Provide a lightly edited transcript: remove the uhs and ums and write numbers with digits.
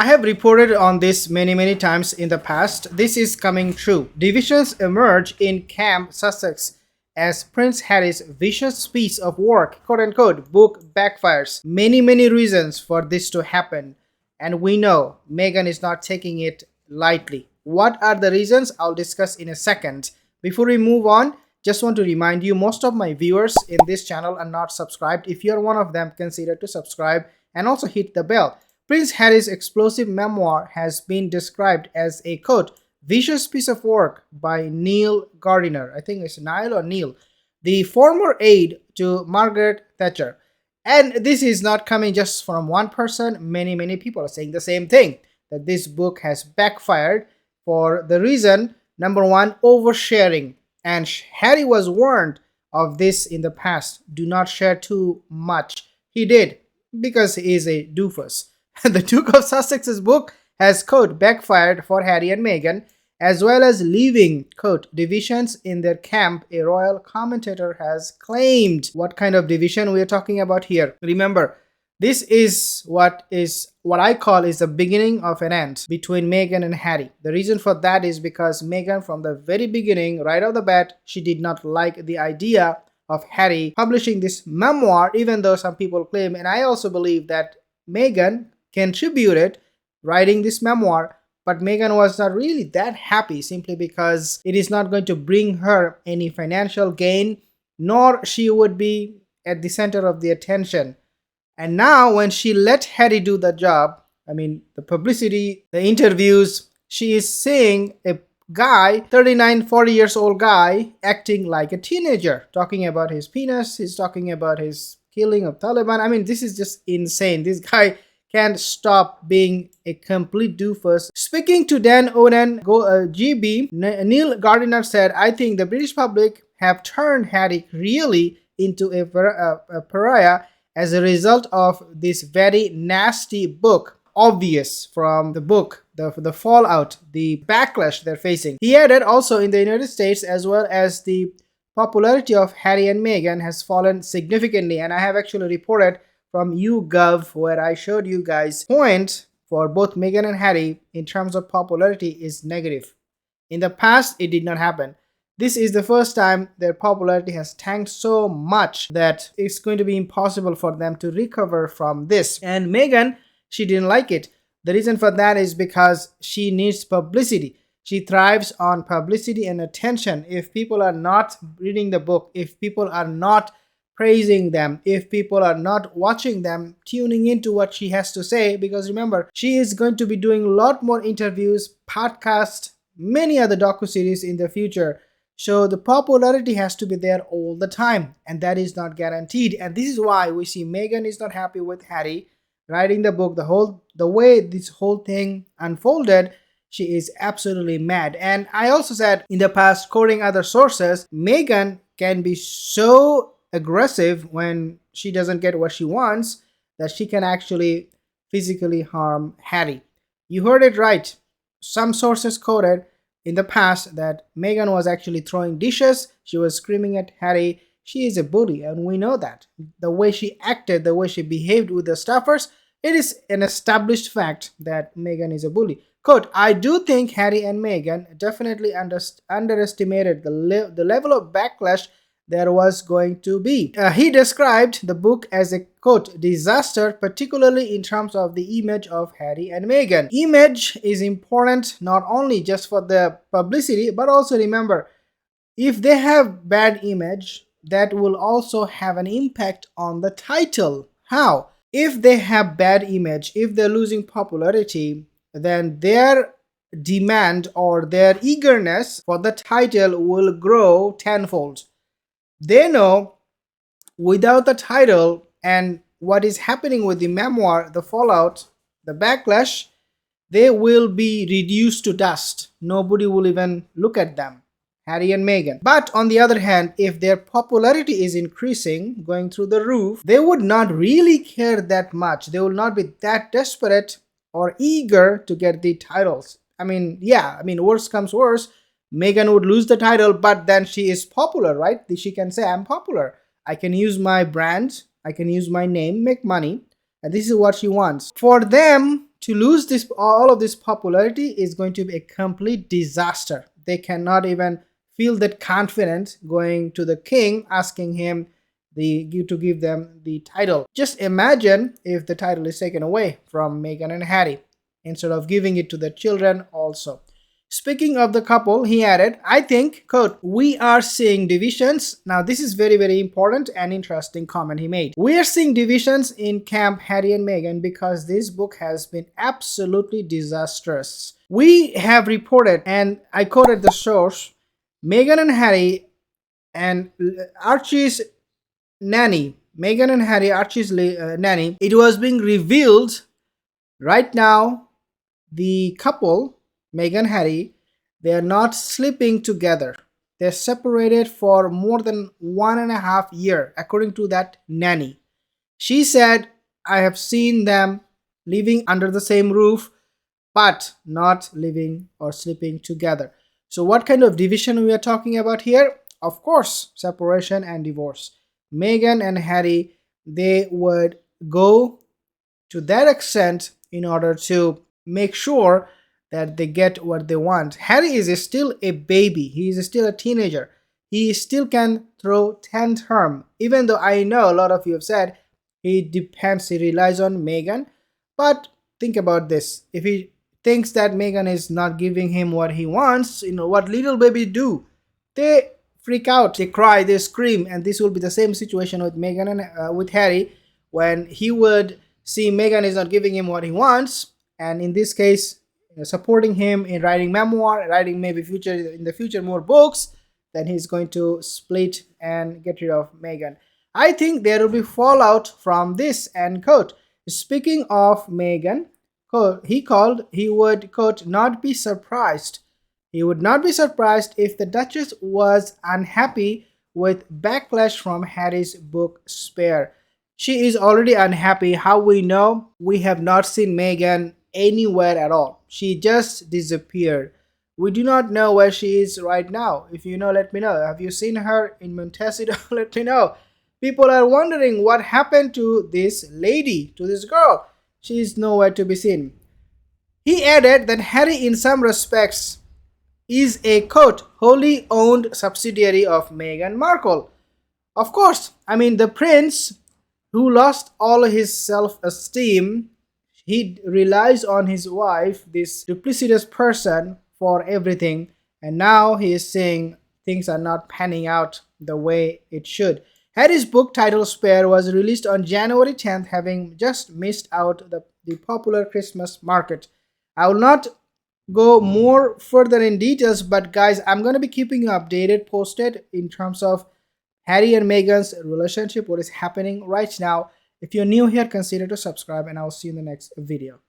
I have reported on this many times in the past. This is coming true. Divisions emerge in Camp Sussex as Prince Harry's vicious piece of work, quote unquote, book backfires. Many reasons for this to happen. And we know Meghan is not taking it lightly. What are the reasons? I'll discuss in a second. Before we move on, just want to remind you, most of my viewers in this channel are not subscribed. If you're one of them, consider to subscribe and also hit the bell. Prince Harry's explosive memoir has been described as a, quote, vicious piece of work by Neil Gardiner. I think it's Niall or Neil, the former aide to Margaret Thatcher. And this is not coming just from one person. Many people are saying the same thing, that this book has backfired for the reason, number one, oversharing. And Harry was warned of this in the past. Do not share too much. He did, because he is a doofus. The Duke of Sussex's book has, quote, backfired for Harry and Meghan, as well as leaving, quote, divisions in their camp, a royal commentator has claimed. What kind of division we are talking about here? Remember, this is what I call is the beginning of an end between Meghan and Harry. The reason for that is because Meghan, from the very beginning, right off the bat, she did not like the idea of Harry publishing this memoir, even though some people claim, and I also believe, that Meghan contributed writing this memoir, but Meghan was not really that happy, simply because it is not going to bring her any financial gain, nor she would be at the center of the attention. And now when she let Harry do the job, I mean, the publicity, the interviews, she is seeing a guy, 39, 40 years old guy, acting like a teenager, talking about his penis, he's talking about his killing of Taliban. I mean, this is just insane. This guy can't stop being a complete doofus. Speaking to Dan Onan, GB, Neil Gardiner said, I think the British public have turned Harry really into a pariah as a result of this very nasty book. Obvious from the book, the fallout, the backlash they're facing. He added, also in the United States, as well as the popularity of Harry and Meghan has fallen significantly. And I have actually reported from YouGov, where I showed you guys point for both Meghan and Harry in terms of popularity is negative. In the past, it did not happen. This is the first time their popularity has tanked so much that it's going to be impossible for them to recover from this. And Meghan, she didn't like it. The reason for that is because she needs publicity. She thrives on publicity and attention. If people are not reading the book, if people are not praising them, if people are not watching them, tuning into what she has to say, because remember, she is going to be doing a lot more interviews, podcasts, many other docuseries in the future. So the popularity has to be there all the time, and that is not guaranteed. And this is why we see Meghan is not happy with Harry writing the book. The way this whole thing unfolded, she is absolutely mad. And I also said in the past, quoting other sources, Meghan can be so aggressive when she doesn't get what she wants that she can actually physically harm Harry. You heard it right. Some sources quoted in the past that Meghan was actually throwing dishes, she was screaming at Harry. She is a bully, and we know that. The way she acted, the way she behaved with the staffers, it is an established fact that Meghan is a bully. Quote, I do think Harry and Meghan definitely underestimated the level of backlash there was going to be. He described the book as a, quote, disaster, particularly in terms of the image of Harry and Meghan. Image is important not only just for the publicity, but also remember, if they have bad image, that will also have an impact on the title. How? If they have bad image, if they're losing popularity, then their demand or their eagerness for the title will grow tenfold. They know without the title and what is happening with the memoir, the fallout, the backlash, they will be reduced to dust. Nobody will even look at them, Harry and Meghan. But on the other hand, if their popularity is increasing, going through the roof, they would not really care that much. They will not be that desperate or eager to get the titles. Worst comes worse, Meghan would lose the title, but then she is popular, right? She can say, I'm popular. I can use my brand, I can use my name, make money, and this is what she wants. For them to lose this all of this popularity is going to be a complete disaster. They cannot even feel that confident going to the king asking him to give them the title. Just imagine if the title is taken away from Meghan and Harry instead of giving it to the children also. Speaking of the couple, he added, I think, quote, we are seeing divisions. Now, this is very, very important and interesting comment he made. We are seeing divisions in Camp Harry and Meghan because this book has been absolutely disastrous. We have reported, and I quoted the source, Meghan and Harry and Archie's nanny, Meghan and Harry, Archie's nanny, it was being revealed right now the couple, Meghan Harry, they are not sleeping together. They're separated for more than 1.5 years, according to that nanny. She said, I have seen them living under the same roof, but not living or sleeping together. So what kind of division we are talking about here? Of course, separation and divorce. Meghan and Harry, they would go to that extent in order to make sure that they get what they want. Harry is still a baby. He is still a teenager. He still can throw tantrum. Even though I know a lot of you have said he relies on Meghan. But think about this. If he thinks that Meghan is not giving him what he wants, what little baby do? They freak out, they cry, they scream, and this will be the same situation with Meghan and with Harry when he would see Meghan is not giving him what he wants, and in this case, supporting him in writing memoir, writing maybe in the future more books, then he's going to split and get rid of Meghan. I think there will be fallout from this. And quote, speaking of Meghan, quote, he would quote not be surprised. He would not be surprised if the Duchess was unhappy with backlash from Harry's book Spare. She is already unhappy. How we know? We have not seen Meghan anywhere at all. She just disappeared. We do not know where she is right now. If you know, let me know. Have you seen her in Montecito? Let me know. People are wondering what happened to this lady, to this girl. She is nowhere to be seen. He added that Harry, in some respects, is a quote wholly owned subsidiary of Meghan Markle. Of course, I mean the prince who lost all his self-esteem, he relies on his wife, this duplicitous person, for everything, and now he is saying things are not panning out the way it should. Harry's book titled Spare was released on January 10th, having just missed out the popular Christmas market. I will not go more further in details, but guys, I'm going to be keeping you updated, posted in terms of Harry and Meghan's relationship, what is happening right now. If you're new here, consider to subscribe, and I'll see you in the next video.